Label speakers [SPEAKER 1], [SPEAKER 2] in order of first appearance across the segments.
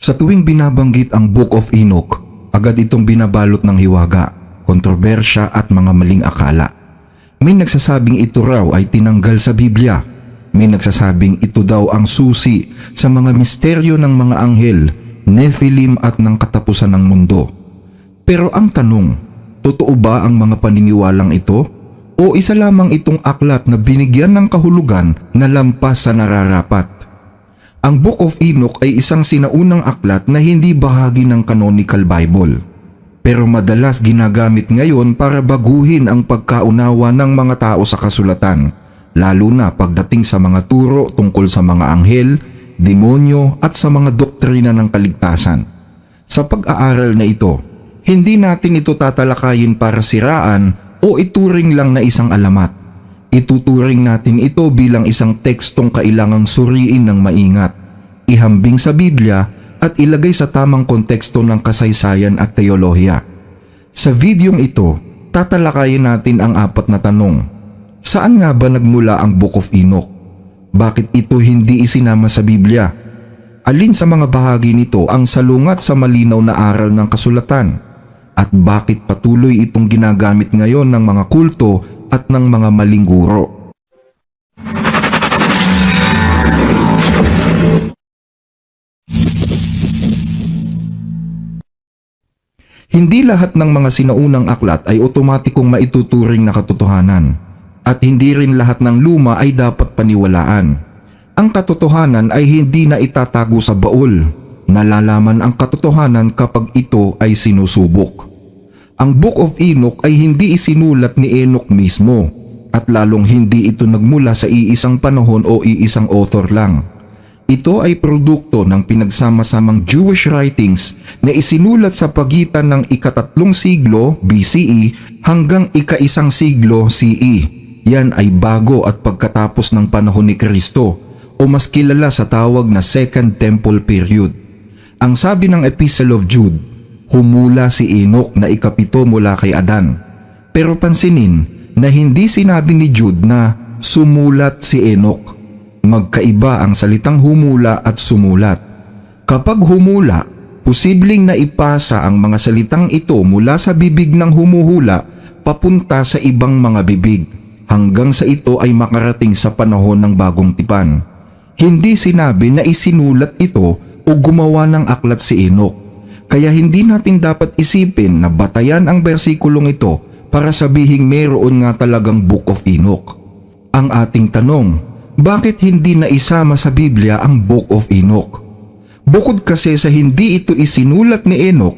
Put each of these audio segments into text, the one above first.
[SPEAKER 1] Sa tuwing binabanggit ang Book of Enoch, agad itong binabalot ng hiwaga, kontrobersya at mga maling akala. May nagsasabing ito raw ay tinanggal sa Biblia. May nagsasabing ito daw ang susi sa mga misteryo ng mga anghel, Nephilim at ng katapusan ng mundo. Pero ang tanong, totoo ba ang mga paniniwalang ito? O isa lamang itong aklat na binigyan ng kahulugan na lampas sa nararapat? Ang Book of Enoch ay isang sinaunang aklat na hindi bahagi ng canonical Bible. Pero madalas ginagamit ngayon para baguhin ang pagkaunawa ng mga tao sa kasulatan, lalo na pagdating sa mga turo tungkol sa mga anghel, demonyo at sa mga doktrina ng kaligtasan. Sa pag-aaral na ito, hindi natin ito tatalakayin para siraan o ituring lang na isang alamat. Ituturing natin ito bilang isang tekstong kailangang suriin ng maingat, ihambing sa Biblia at ilagay sa tamang konteksto ng kasaysayan at teolohiya. Sa videong ito, tatalakayin natin ang 4 na tanong. Saan nga ba nagmula ang Book of Enoch? Bakit ito hindi isinama sa Biblia? Alin sa mga bahagi nito ang salungat sa malinaw na aral ng kasulatan? At bakit patuloy itong ginagamit ngayon ng mga kulto at ng mga maling guro? Hindi lahat ng mga sinaunang aklat ay otomatikong maituturing na katotohanan, at hindi rin lahat ng luma ay dapat paniwalaan. Ang katotohanan ay hindi na itatago sa baul. Nalalaman ang katotohanan kapag ito ay sinusubok. Ang Book of Enoch ay hindi isinulat ni Enoch mismo, at lalong hindi ito nagmula sa iisang panahon o iisang author lang. Ito ay produkto ng pinagsama-samang Jewish writings na isinulat sa pagitan ng ika-3 siglo BCE hanggang ika-1 siglo CE. Yan ay bago at pagkatapos ng panahon ni Kristo, o mas kilala sa tawag na Second Temple Period. Ang sabi ng Epistle of Jude, humula si Enoch na ika-7 mula kay Adan. Pero pansinin na hindi sinabi ni Jude na sumulat si Enoch. Magkaiba ang salitang humula at sumulat. Kapag humula, posibleng naipasa ang mga salitang ito mula sa bibig ng humuhula papunta sa ibang mga bibig, hanggang sa ito ay makarating sa panahon ng bagong tipan. Hindi sinabi na isinulat ito o gumawa ng aklat si Enoch. Kaya hindi natin dapat isipin na batayan ang bersikulong ito para sabihing mayroon nga talagang Book of Enoch. Ang ating tanong, bakit hindi naisama sa Biblia ang Book of Enoch? Bukod kasi sa hindi ito isinulat ni Enoch,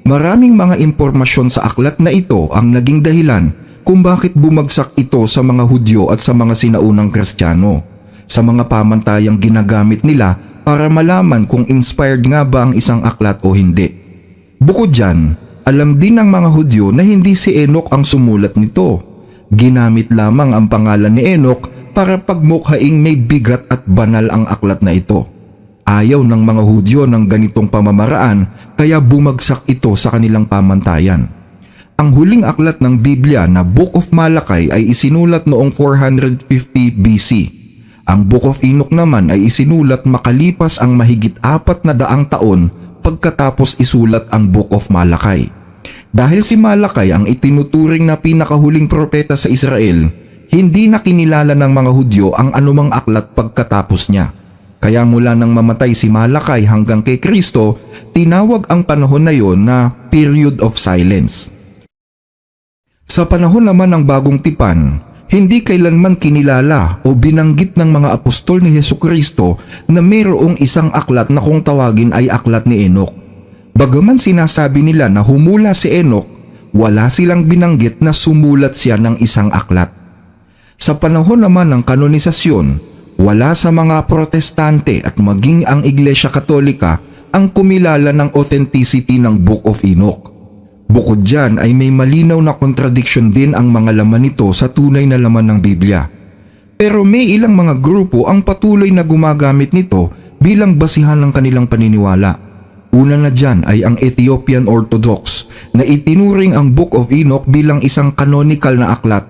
[SPEAKER 1] maraming mga impormasyon sa aklat na ito ang naging dahilan kung bakit bumagsak ito sa mga Hudyo at sa mga sinaunang Kristiyano, sa mga pamantayang ginagamit nila para malaman kung inspired nga ba ang isang aklat o hindi. Bukod dyan, alam din ng mga Hudyo na hindi si Enoch ang sumulat nito. Ginamit lamang ang pangalan ni Enoch para pagmukhaing may bigat at banal ang aklat na ito. Ayaw ng mga Hudyo ng ganitong pamamaraan, kaya bumagsak ito sa kanilang pamantayan. Ang huling aklat ng Biblia na Book of Malachi ay isinulat noong 450 BC. Ang Book of Enoch naman ay isinulat makalipas ang mahigit 400 taon pagkatapos isulat ang Book of Malachi. Dahil si Malachi ang itinuturing na pinakahuling propeta sa Israel, hindi na kinilala ng mga Hudyo ang anumang aklat pagkatapos niya. Kaya mula nang mamatay si Malachi hanggang kay Kristo, tinawag ang panahon na yon na Period of Silence. Sa panahon naman ng Bagong Tipan, hindi kailanman kinilala o binanggit ng mga apostol ni Hesukristo na mayroong isang aklat na kung tawagin ay aklat ni Enoch. Bagaman sinasabi nila na humula si Enoch, wala silang binanggit na sumulat siya ng isang aklat. Sa panahon naman ng kanonisasyon, wala sa mga protestante at maging ang Iglesia Katolika ang kumilala ng authenticity ng Book of Enoch. Bukod dyan ay may malinaw na contradiction din ang mga laman nito sa tunay na laman ng Biblia. Pero may ilang mga grupo ang patuloy na gumagamit nito bilang basihan ng kanilang paniniwala. Una na dyan ay ang Ethiopian Orthodox na itinuring ang Book of Enoch bilang isang canonical na aklat.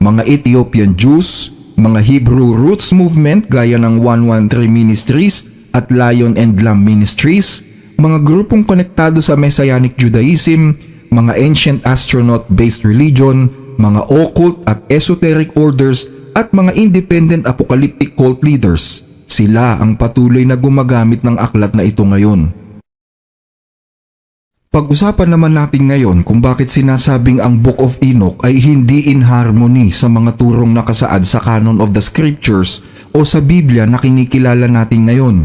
[SPEAKER 1] Mga Ethiopian Jews, mga Hebrew Roots Movement gaya ng 113 Ministries at Lion and Lamb Ministries, mga grupong konektado sa Messianic Judaism, mga ancient astronaut-based religion, mga occult at esoteric orders at mga independent apocalyptic cult leaders. Sila ang patuloy na gumagamit ng aklat na ito ngayon. Pag-usapan naman natin ngayon kung bakit sinasabing ang Book of Enoch ay hindi in harmony sa mga turong nakasaad sa Canon of the Scriptures o sa Biblia na kinikilala natin ngayon.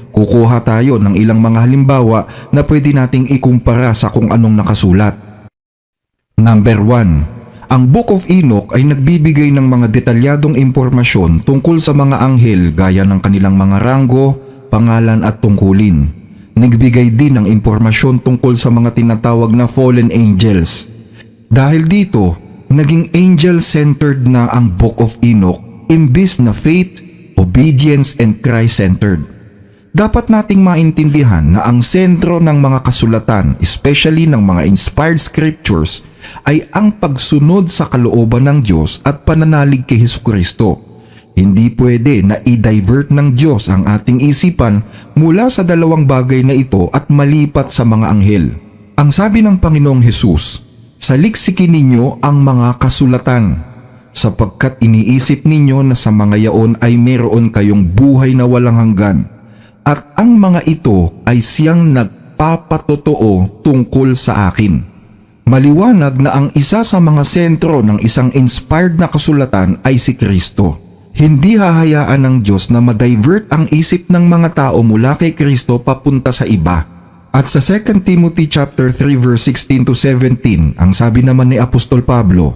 [SPEAKER 1] Kukuha tayo ng ilang mga halimbawa na pwede nating ikumpara sa kung anong nakasulat. Number 1. Ang Book of Enoch ay nagbibigay ng mga detalyadong impormasyon tungkol sa mga anghel gaya ng kanilang mga ranggo, pangalan at tungkulin. Nagbigay din ng impormasyon tungkol sa mga tinatawag na fallen angels. Dahil dito, naging angel-centered na ang Book of Enoch imbis na faith, obedience, and Christ-centered. Dapat nating maintindihan na ang sentro ng mga kasulatan, especially ng mga inspired scriptures, ay ang pagsunod sa kalooban ng Diyos at pananalig kay Hesukristo. Hindi pwede na i-divert ng Diyos ang ating isipan mula sa dalawang bagay na ito at malipat sa mga anghel. Ang sabi ng Panginoong Hesus, "Saliksikin ninyo ang mga kasulatan, sapagkat iniisip ninyo na sa mga yaon ay meron kayong buhay na walang hanggan, at ang mga ito ay siyang nagpapatotoo tungkol sa akin." Maliwanag na ang isa sa mga sentro ng isang inspired na kasulatan ay si Kristo. Hindi hahayaan ng Diyos na ma-divert ang isip ng mga tao mula kay Kristo papunta sa iba. At sa 2 Timothy chapter 3 verse 16 to 17, ang sabi naman ni Apostol Pablo,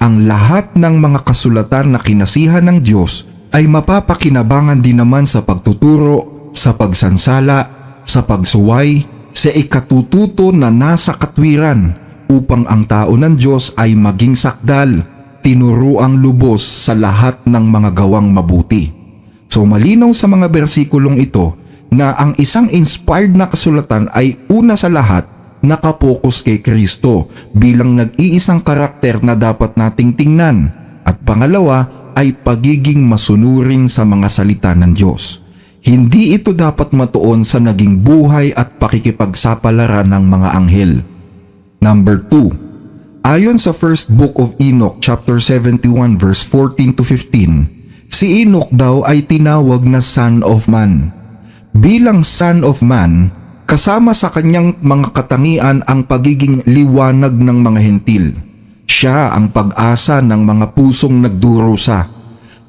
[SPEAKER 1] "Ang lahat ng mga kasulatan na kinasihan ng Diyos ay mapapakinabangan din naman sa pagtuturo, sa pagsansala, sa pagsuway, sa ikatututo na nasa katwiran, upang ang tao ng Diyos ay maging sakdal, tinuruang lubos sa lahat ng mga gawang mabuti." So malinaw sa mga bersikulong ito na ang isang inspired na kasulatan ay una sa lahat nakapokus kay Kristo bilang nag-iisang karakter na dapat nating tingnan, at pangalawa ay pagiging masunurin sa mga salita ng Diyos. Hindi ito dapat matuon sa naging buhay at pakikipagsapalaran ng mga anghel. Number 2. Ayon sa first book of Enoch chapter 71 verse 14 to 15, si Enoch daw ay tinawag na Son of Man. Bilang Son of Man, kasama sa kanyang mga katangian ang pagiging liwanag ng mga hentil. Siya ang pag-asa ng mga pusong nagdurusa.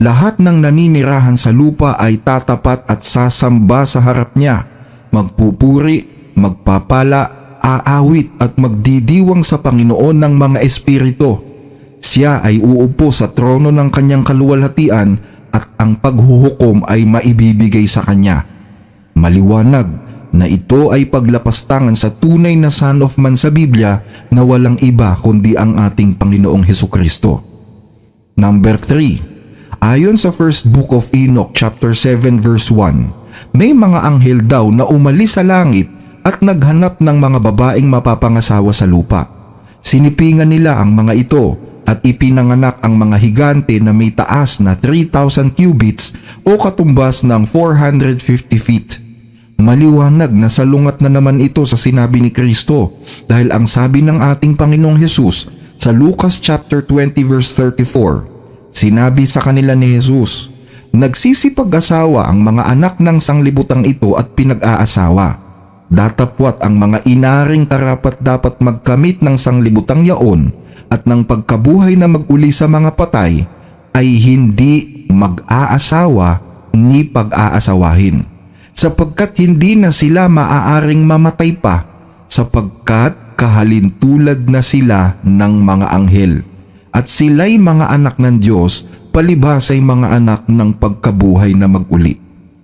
[SPEAKER 1] Lahat ng naninirahan sa lupa ay tatapat at sasamba sa harap niya, magpupuri, magpapala, aawit at magdidiwang sa Panginoon ng mga espiritu. Siya ay uupo sa trono ng kanyang kaluwalhatian at ang paghuhukom ay maibibigay sa kanya. Maliwanag na ito ay paglapastangan sa tunay na Son of Man sa Biblia na walang iba kundi ang ating Panginoong Hesukristo. Number 3. Ayon sa first book of Enoch chapter 7 verse 1, may mga anghel daw na umalis sa langit at naghanap ng mga babaeng mapapangasawa sa lupa. Sinipingan nila ang mga ito at ipinanganak ang mga higante na may taas na 3,000 cubits o katumbas ng 450 feet. Maliwanag na salungat na naman ito sa sinabi ni Kristo, dahil ang sabi ng ating Panginoong Hesus sa Lucas chapter 20 verse 34, sinabi sa kanila ni Jesus, "Nagsisipag-asawa ang mga anak ng sanglibutang ito at pinag-aasawa. Datapwat ang mga inaring karapat-dapat magkamit ng sanglibutang yaon at ng pagkabuhay na mag-uli sa mga patay ay hindi mag-aasawa ni pag-aasawahin, sapagkat hindi na sila maaaring mamatay pa, sapagkat kahalintulad na sila ng mga anghel, at sila'y mga anak ng Diyos palibhas ay mga anak ng pagkabuhay na mag-uli."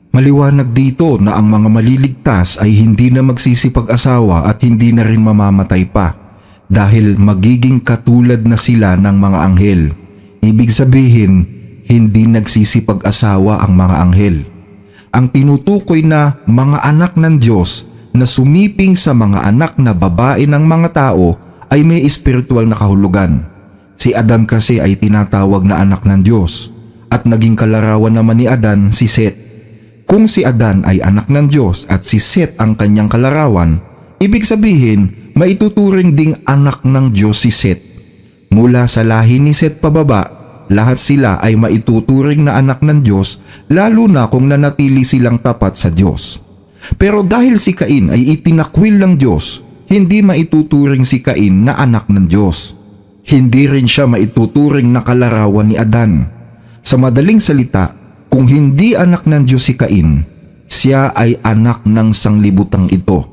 [SPEAKER 1] Maliwanag dito na ang mga maliligtas ay hindi na magsisipag-asawa at hindi na rin mamamatay pa, dahil magiging katulad na sila ng mga anghel. Ibig sabihin, hindi nagsisipag-asawa ang mga anghel. Ang tinutukoy na mga anak ng Diyos na sumiping sa mga anak na babae ng mga tao ay may espiritual na kahulugan. Si Adam kasi ay tinatawag na anak ng Diyos, at naging kalarawan naman ni Adan si Seth. Kung si Adan ay anak ng Diyos at si Seth ang kanyang kalarawan, ibig sabihin maituturing ding anak ng Diyos si Seth. Mula sa lahi ni Seth pababa, lahat sila ay maituturing na anak ng Diyos, lalo na kung nanatili silang tapat sa Diyos. Pero dahil si Cain ay itinakwil ng Diyos, hindi maituturing si Cain na anak ng Diyos. Hindi rin siya maituturing na kalarawan ni Adan. Sa madaling salita, kung hindi anak ng Diyos si Cain, siya ay anak ng sanglibutang ito.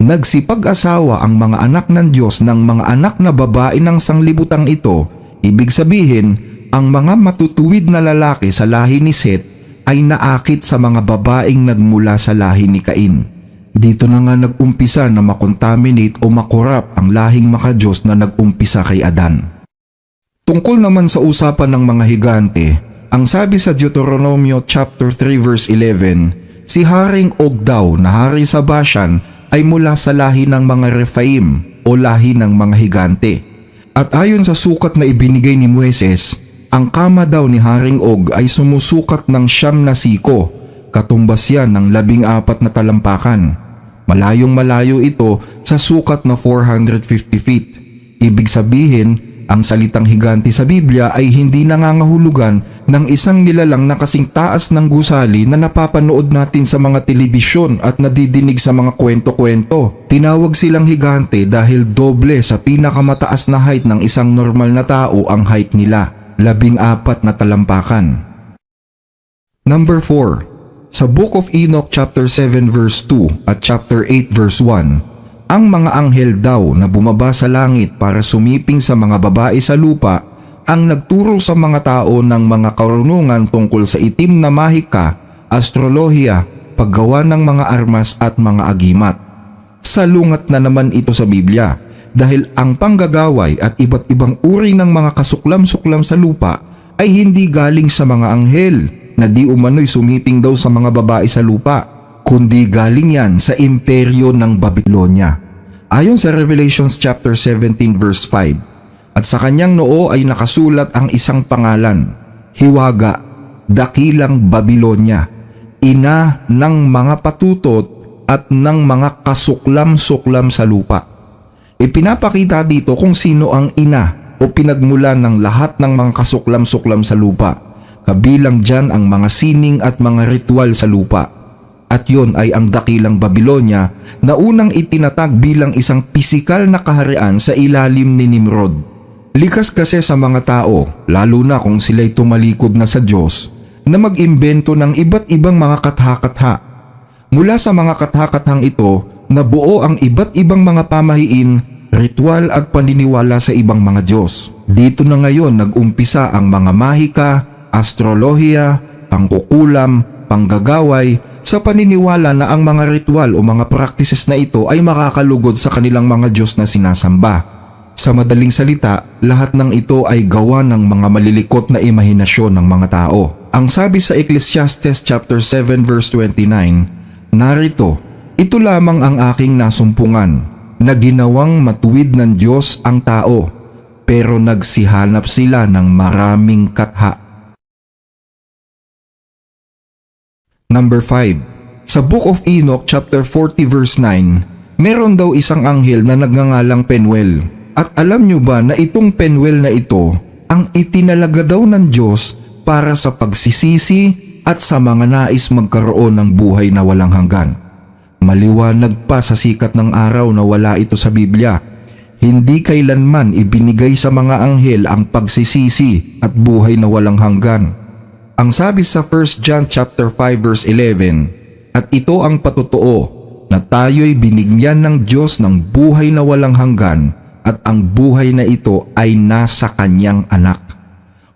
[SPEAKER 1] Nagsipag-asawa ang mga anak ng Diyos ng mga anak na babae ng sanglibutang ito, ibig sabihin, ang mga matutuwid na lalaki sa lahi ni Seth ay naakit sa mga babaeng nagmula sa lahi ni Cain. Dito na nga nag-umpisa na makontaminate o makorap ang lahing makadiyos na nag-umpisa kay Adan. Tungkol naman sa usapan ng mga higante, ang sabi sa Deuteronomio chapter 3 verse 11, si Haring Og daw na hari sa Bashan ay mula sa lahi ng mga Rephaim o lahi ng mga higante. At ayon sa sukat na ibinigay ni Moises, ang kama daw ni Haring Og ay sumusukat ng 9 na siko, katumbas yan ng 14 na talampakan. Malayong malayo ito sa sukat na 450 feet. Ibig sabihin, ang salitang higante sa Biblia ay hindi nangangahulugan ng isang nilalang na kasing taas ng gusali na napapanood natin sa mga telebisyon at nadidinig sa mga kwento-kwento. Tinawag silang higante dahil doble sa pinakamataas na height ng isang normal na tao ang height nila, 14 na talampakan. Number 4. Sa Book of Enoch chapter 7 verse 2 at chapter 8 verse 1, ang mga anghel daw na bumaba sa langit para sumiping sa mga babae sa lupa ang nagturo sa mga tao ng mga karunungan tungkol sa itim na mahika, astrolohiya, paggawa ng mga armas at mga agimat. Salungat na naman ito sa Biblia dahil ang panggagaway at iba't ibang uri ng mga kasuklam-suklam sa lupa ay hindi galing sa mga anghel na di umano'y sumiping daw sa mga babae sa lupa, kundi galing yan sa imperyo ng Babylonia. Ayon sa Revelations chapter 17 verse 5, at sa kanyang noo ay nakasulat ang isang pangalan, Hiwaga, Dakilang Babylonia, ina ng mga patutot at ng mga kasuklam-suklam sa lupa. Ipinapakita dito kung sino ang ina o pinagmulan ng lahat ng mga kasuklam-suklam sa lupa. Kabilang dyan ang mga sining at mga ritual sa lupa. At yon ay ang Dakilang Babylonia na unang itinatag bilang isang pisikal na kaharian sa ilalim ni Nimrod. Likas kasi sa mga tao, lalo na kung sila'y tumalikod na sa Diyos, na mag-imbento ng iba't ibang mga katha-katha. Mula sa mga katha-kathang ito, nabuo ang iba't ibang mga pamahiin, ritual at paniniwala sa ibang mga Diyos. Dito na ngayon nag-umpisa ang mga mahika, astrolohiya, pangkukulam, panggagaway, sa paniniwala na ang mga ritual o mga practices na ito ay makakalugod sa kanilang mga Diyos na sinasamba. Sa madaling salita, lahat ng ito ay gawa ng mga malilikot na imahinasyon ng mga tao. Ang sabi sa Ecclesiastes chapter 7 verse 29, narito, ito lamang ang aking nasumpungan, na ginawang matuwid ng Diyos ang tao, pero nagsihanap sila ng maraming katha. Number 5. Sa Book of Enoch chapter 40 verse 9, meron daw isang anghel na nagngangalang Penuel. At alam nyo ba na itong Penuel na ito ang itinalaga daw ng Diyos para sa pagsisisi at sa mga nais magkaroon ng buhay na walang hanggan. Maliwanag pa sa sikat ng araw na wala ito sa Biblia. Hindi kailanman ibinigay sa mga anghel ang pagsisisi at buhay na walang hanggan. Ang sabi sa 1 John chapter 5 verse 11, at ito ang patotoo, na tayo'y binigyan ng Diyos ng buhay na walang hanggan at ang buhay na ito ay nasa kanyang anak.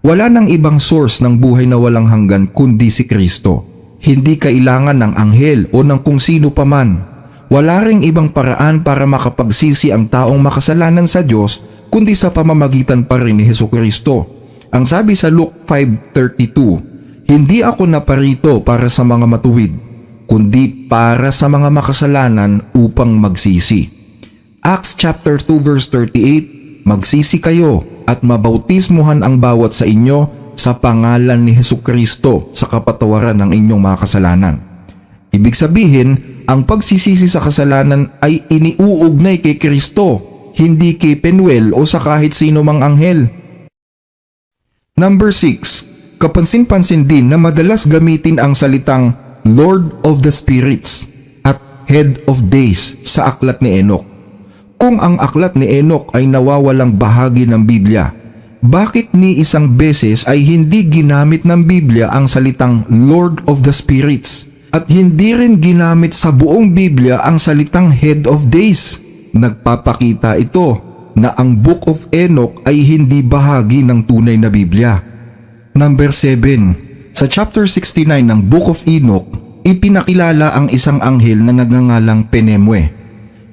[SPEAKER 1] Wala nang ibang source ng buhay na walang hanggan kundi si Kristo. Hindi kailangan ng anghel o ng kung sino paman. Wala ring ibang paraan para makapagsisi ang taong makasalanan sa Diyos kundi sa pamamagitan pa rin ni Hesukristo. Ang sabi sa Luke 5:32, hindi ako naparito para sa mga matuwid, kundi para sa mga makasalanan upang magsisi. Acts chapter 2 verse 38, magsisi kayo at mabautismuhan ang bawat sa inyo sa pangalan ni Hesukristo sa kapatawaran ng inyong mga kasalanan. Ibig sabihin, ang pagsisisi sa kasalanan ay iniuugnay kay Kristo, hindi kay Penuel o sa kahit sino mang anghel. Number 6, kapansin-pansin din na madalas gamitin ang salitang Lord of the Spirits at Head of Days sa aklat ni Enoch. Kung ang aklat ni Enoch ay nawawalang bahagi ng Biblia, bakit ni isang beses ay hindi ginamit ng Biblia ang salitang Lord of the Spirits at hindi rin ginamit sa buong Biblia ang salitang Head of Days? Nagpapakita ito na ang Book of Enoch ay hindi bahagi ng tunay na Biblia. Number 7, sa chapter 69 ng Book of Enoch, ipinakilala ang isang anghel na nagngangalang Penemwe.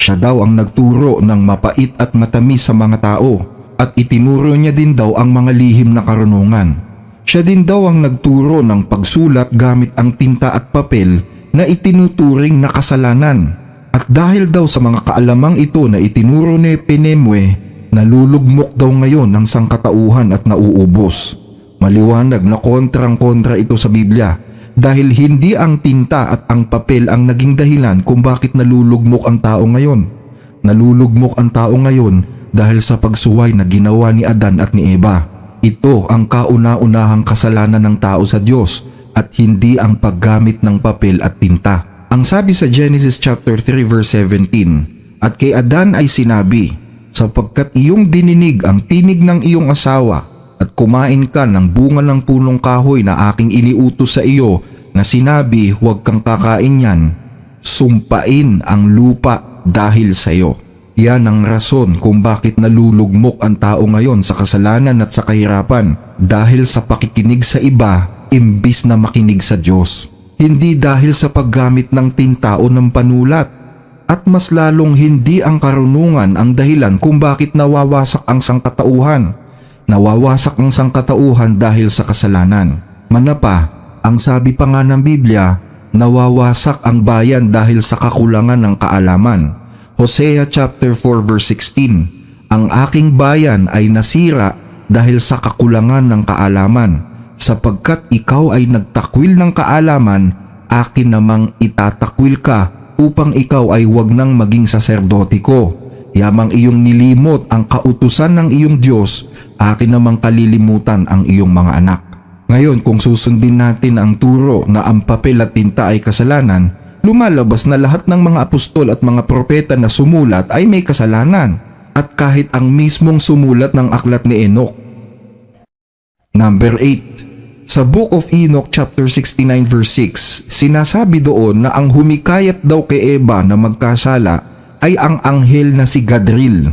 [SPEAKER 1] Siya daw ang nagturo ng mapait at matamis sa mga tao at itinuro niya din daw ang mga lihim na karunungan. Siya din daw ang nagturo ng pagsulat gamit ang tinta at papel na itinuturing na kasalanan. At dahil daw sa mga kaalamang ito na itinuro ni Penemwe, nalulugmok daw ngayon ng sangkatauhan at nauubos. Maliwanag na kontrang-kontra ito sa Biblia dahil hindi ang tinta at ang papel ang naging dahilan kung bakit nalulugmok ang tao ngayon. Nalulugmok ang tao ngayon dahil sa pagsuway na ginawa ni Adan at ni Eva. Ito ang kauna-unahang kasalanan ng tao sa Diyos at hindi ang paggamit ng papel at tinta. Ang sabi sa Genesis chapter 3 verse 17, at kay Adan ay sinabi, sapagkat iyong dininig ang tinig ng iyong asawa at kumain ka ng bunga ng punong kahoy na aking iniutos sa iyo na sinabi huwag kang kakain yan, sumpain ang lupa dahil sa iyo. Yan ang rason kung bakit nalulugmok ang tao ngayon sa kasalanan at sa kahirapan dahil sa pakikinig sa iba imbis na makinig sa Diyos. Hindi dahil sa paggamit ng tinta o ng panulat. At mas lalong hindi ang karunungan ang dahilan kung bakit nawawasak ang sangkatauhan. Nawawasak ang sangkatauhan dahil sa kasalanan. Manapa, ang sabi pa nga ng Biblia, nawawasak ang bayan dahil sa kakulangan ng kaalaman. Hosea chapter 4 verse 16, ang aking bayan ay nasira dahil sa kakulangan ng kaalaman. Sapagkat ikaw ay nagtakwil ng kaalaman, akin namang itatakwil ka upang ikaw ay wag nang maging saserdote ko. Yamang iyong nilimot ang kautusan ng iyong Diyos, akin namang kalilimutan ang iyong mga anak. Ngayon kung susundin natin ang turo na ang papel at tinta ay kasalanan, lumalabas na lahat ng mga apostol at mga propeta na sumulat ay may kasalanan, at kahit ang mismong sumulat ng aklat ni Enoch. Number 8, sa Book of Enoch chapter 69 verse 6, sinasabi doon na ang humikayat daw kay Eva na magkasala ay ang anghel na si Gadriel.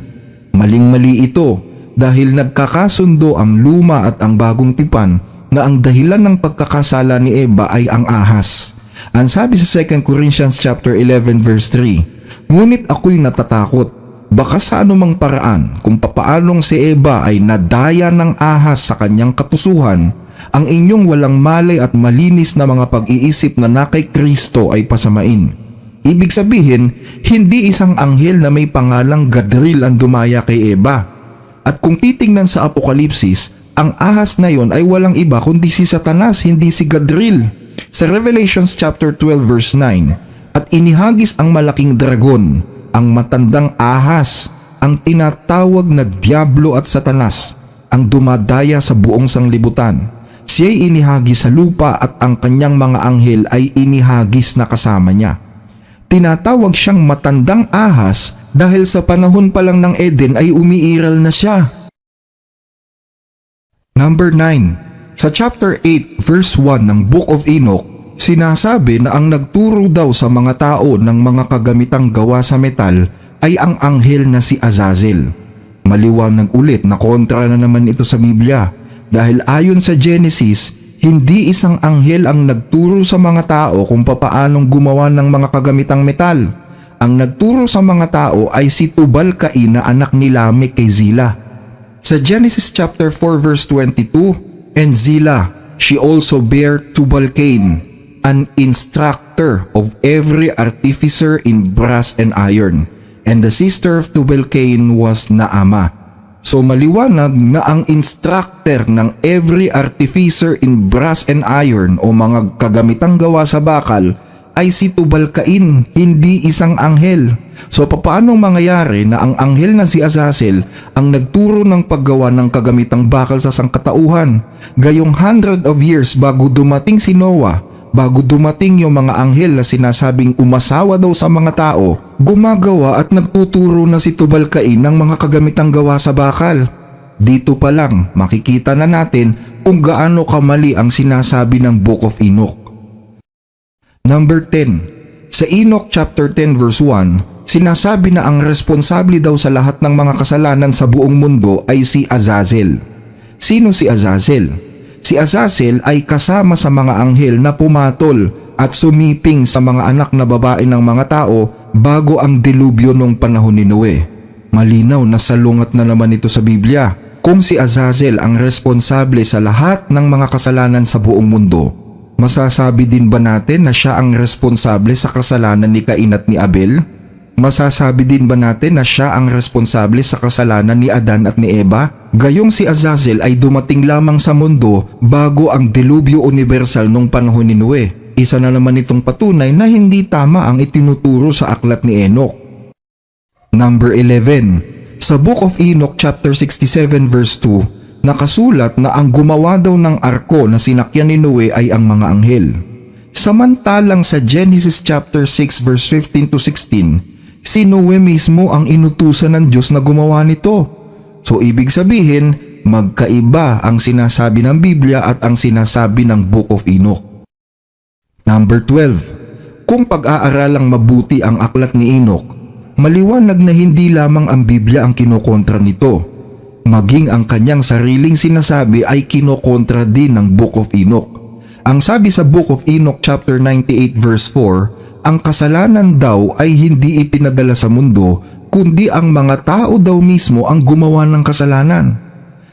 [SPEAKER 1] Maling-mali ito dahil nagkakasundo ang luma at ang bagong tipan na ang dahilan ng pagkakasala ni Eva ay ang ahas. Ang sabi sa 2 Corinthians chapter 11 verse 3, ngunit ako'y natatakot, baka sa anumang paraan kung papaanong si Eva ay nadaya ng ahas sa kanyang katusuhan, ang inyong walang malay at malinis na mga pag-iisip na kay Kristo ay pasamain. Ibig sabihin, hindi isang anghel na may pangalang Gadriel ang dumaya kay Eva. At kung titingnan sa Apokalipsis, ang ahas na yon ay walang iba kundi si Satanas, hindi si Gadriel. Sa Revelations chapter 12 verse 9, at inihagis ang malaking dragon, ang matandang ahas, ang tinatawag na Diablo at Satanas, ang dumadaya sa buong sanglibutan. Siya'y inihagis sa lupa at ang kanyang mga anghel ay inihagis na kasama niya. Tinatawag siyang matandang ahas dahil sa panahon pa lang ng Eden ay umiiral na siya. Number 9, sa chapter 8 verse 1 ng Book of Enoch, sinasabi na ang nagturo daw sa mga tao ng mga kagamitang gawa sa metal ay ang anghel na si Azazel. Maliwanag ulit na kontra na naman ito sa Biblia dahil ayon sa Genesis, hindi isang anghel ang nagturo sa mga tao kung papaanong gumawa ng mga kagamitang metal. Ang nagturo sa mga tao ay si Tubal-Cain na anak ni Lamech kay Zillah. Sa Genesis chapter 4 verse 22, and Zillah, she also bare Tubal-Cain, an instructor of every artificer in brass and iron, and the sister of Tubal-Cain was Naamah. So maliwanag na ang instructor ng every artificer in brass and iron o mga kagamitang gawa sa bakal ay si Tubal-Cain, hindi isang anghel. So papaano mangyayari na ang anghel na si Azazel ang nagturo ng paggawa ng kagamitang bakal sa sangkatauhan? Gayong 100 of years bago dumating si Noah, bago dumating yung mga anghel na sinasabing umasawa daw sa mga tao, gumagawa at nagtuturo na si Tubal-Cain ng mga kagamitang gawa sa bakal. Dito pa lang makikita na natin kung gaano kamali ang sinasabi ng Book of Enoch. Number 10. Sa Enoch chapter 10 verse 1, sinasabi na ang responsable daw sa lahat ng mga kasalanan sa buong mundo ay si Azazel. Sino si Azazel? Si Azazel ay kasama sa mga anghel na pumatol at sumiping sa mga anak na babae ng mga tao bago ang dilubyo nung panahon ni Noe. Malinaw na salungat na naman ito sa Biblia. Kung si Azazel ang responsable sa lahat ng mga kasalanan sa buong mundo, masasabi din ba natin na siya ang responsable sa kasalanan ni Cain at ni Abel? Masasabi din ba natin na siya ang responsable sa kasalanan ni Adan at ni Eva? Gayong si Azazel ay dumating lamang sa mundo bago ang dilubyo universal nung panahon ni Noe. Isa na naman itong patunay na hindi tama ang itinuturo sa aklat ni Enoch. Number 11. Sa Book of Enoch chapter 67 verse 2, nakasulat na ang gumawa daw ng arko na sinakyan ni Noe ay ang mga anghel. Samantalang sa Genesis chapter 6 verse 15 to 16, si Noe mismo ang inutusan ng Diyos na gumawa nito. So ibig sabihin, magkaiba ang sinasabi ng Biblia at ang sinasabi ng Book of Enoch. Number 12. Kung pag-aaralang mabuti ang aklat ni Enoch, maliwanag na hindi lamang ang Biblia ang kinokontra nito. Maging ang kanyang sariling sinasabi ay kinokontra din ng Book of Enoch. Ang sabi sa Book of Enoch chapter 98 verse 4, ang kasalanan daw ay hindi ipinadala sa mundo, kundi ang mga tao daw mismo ang gumawa ng kasalanan.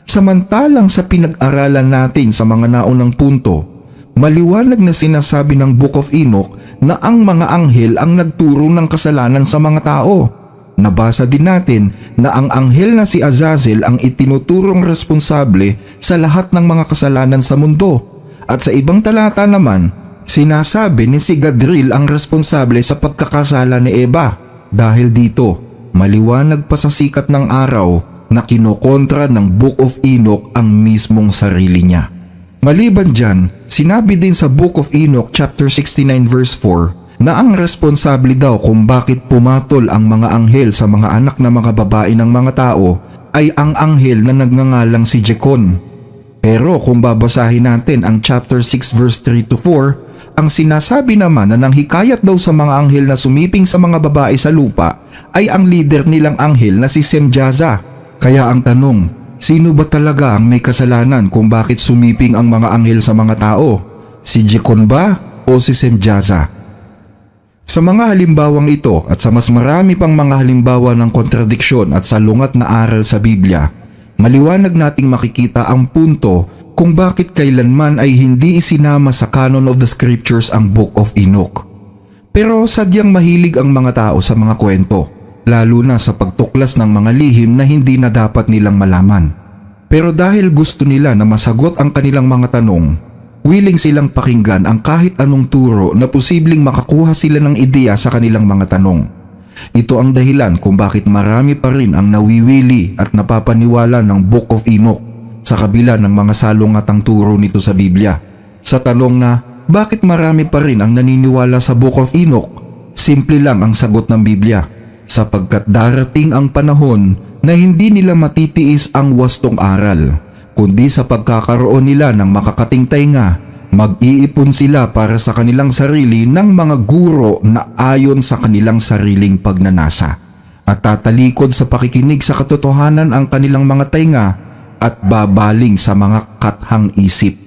[SPEAKER 1] Samantalang sa pinag-aralan natin sa mga naunang punto, maliwanag na sinasabi ng Book of Enoch na ang mga anghel ang nagturo ng kasalanan sa mga tao. Nabasa din natin na ang anghel na si Azazel ang itinuturong responsable sa lahat ng mga kasalanan sa mundo. At sa ibang talata naman, sinasabi ni si Gadriel ang responsable sa pagkakasala ni Eva. Dahil dito, maliwanag pa sa sikat ng araw na kinokontra ng Book of Enoch ang mismong sarili niya. Maliban dyan, sinabi din sa Book of Enoch chapter 69 verse 4 na ang responsable daw kung bakit pumatol ang mga anghel sa mga anak na mga babae ng mga tao ay ang anghel na nagngangalang si Jekon. Pero kung babasahin natin ang chapter 6 verse 3 to 4, ang sinasabi naman na nanghikayat daw sa mga anghel na sumiping sa mga babae sa lupa ay ang leader nilang anghel na si Semjaza. Kaya ang tanong, sino ba talaga ang may kasalanan kung bakit sumiping ang mga anghel sa mga tao? Si Jekon ba o si Semjaza? Sa mga halimbawang ito at sa mas marami pang mga halimbawa ng kontradiksyon at salungat na aral sa Biblia, maliwanag nating makikita ang punto kung bakit kailanman ay hindi isinama sa canon of the scriptures ang Book of Enoch. Pero sadyang mahilig ang mga tao sa mga kwento, lalo na sa pagtuklas ng mga lihim na hindi na dapat nilang malaman. Pero dahil gusto nila na masagot ang kanilang mga tanong, willing silang pakinggan ang kahit anong turo na posibleng makakuha sila ng ideya sa kanilang mga tanong. Ito ang dahilan kung bakit marami pa rin ang nawiwili at napapaniwala ng Book of Enoch sa kabila ng mga salungatang turo nito sa Biblia. Sa tanong na, bakit marami pa rin ang naniniwala sa Book of Enoch? Simple lang ang sagot ng Biblia, sapagkat darating ang panahon na hindi nila matitiis ang wastong aral, kundi sa pagkakaroon nila ng makakating tainga, mag-iipon sila para sa kanilang sarili ng mga guro na ayon sa kanilang sariling pagnanasa, at tatalikod sa pakikinig sa katotohanan ang kanilang mga tainga at babaling sa mga kathang isip.